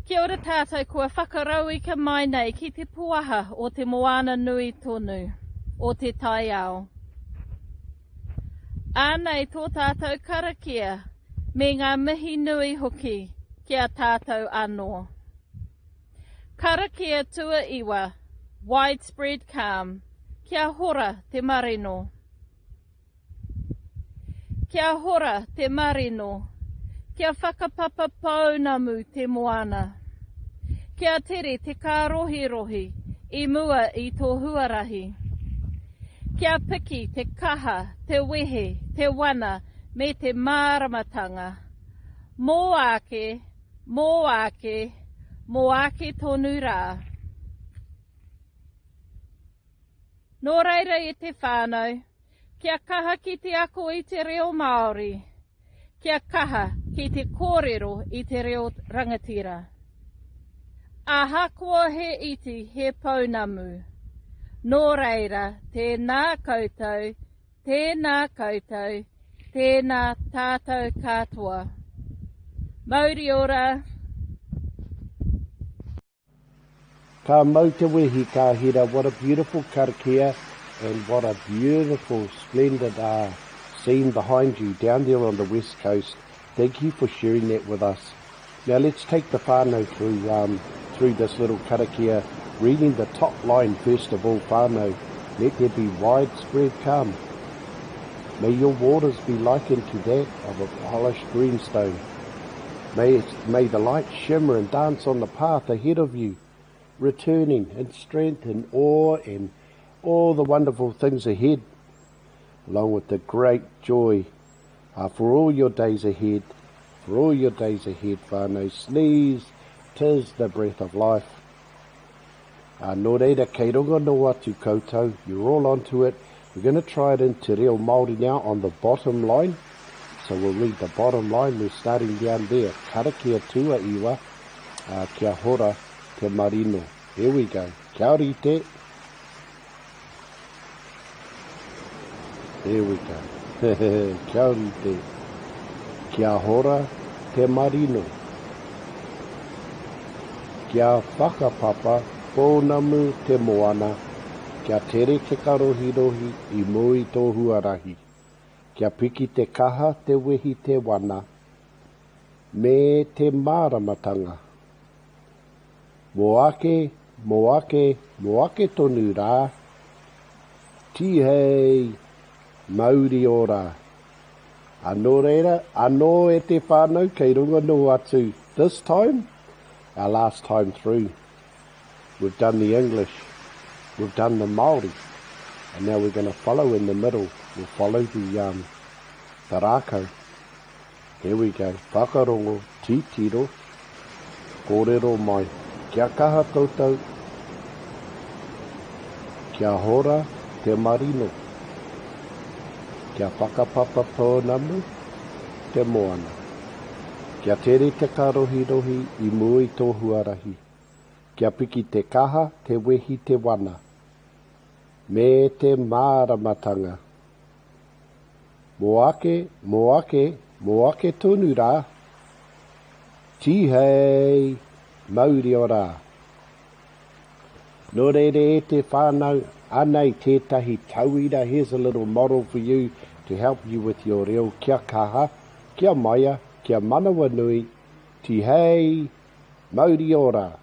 Kia ora tātou kua whakarau I ka mai nei ki te puaha o te moana nui tonu, o te tai ao. Ānei tō tātou karakia, me ngā mihi nui hoki kia tātou anō. Karakia tua iwa, widespread calm, kia hora te marino. Kia hora te marino, kia whakapapa paunamu te moana. Kia tere te kārohi-rohi I mua I tō huarahi. Kia piki te kaha, te wehe, te wana me te māramatanga. Mō ake, mō ake, mō ake tonu rā. Nō reira I te whānau, kia kaha ki te ako I te reo Māori. Kia kaha ki te kōrero I te reo rangatira. Aha kua he iti he paunamu. Nō reira, tēnā koutou, tēnā koutou, tēnā tātou katoa. Māori ora. Ka mau te wehi Kahira, what a beautiful karakia and what a beautiful, splendid scene behind you down there on the west coast. Thank you for sharing that with us. Now let's take the whānau through this little karakia, reading the top line first of all, whānau. Let there be widespread calm. May your waters be likened to that of a polished greenstone. May the light shimmer and dance on the path ahead of you, returning in strength and awe and all the wonderful things ahead, along with the great joy for all your days ahead. For all your days ahead, whānau, sneeze, 'tis the breath of life. Nō reira, kei runga no atu koutou, you're all onto it. We're going to try it into Reo Māori now on the bottom line. So we'll read the bottom line, we're starting down there. Karakia tua iwa, kia hora te marino. Here we go. Kia orite. Here we go. Kia orite. Kia hora te marino. Kia whakapapa pōnamu te moana. Kia tere te karohi-rohi I mui tō huarahi. Kia piki te kaha te wehi te wana. Me te māramatanga. Moake, moake, moake tonu rā. Tihei, Māori ora. Anō reira, anō e te whānau kei runga no atu. This time, our last time through, we've done the English, we've done the Māori, and now we're going to follow in the middle. We'll follow the rākau. Here we go. Whakarongo, titiro, kōrero mai. Kia kaha koutou, kia hora te marino. Kia whakapapa pōnamu te moana. Kia tere te karohi-rohi I mui tō huarahi. Kia piki te kaha te wehi te wana. Me te māramatanga. Moake, moake, moake tonu rā. Tihei, Māori ora. Nō reire e te whānau, anei tētahi tauira. Here's a little model for you to help you with your reo. Kia kaha, kia maia, kia manawa nui, tihei, Māori ora.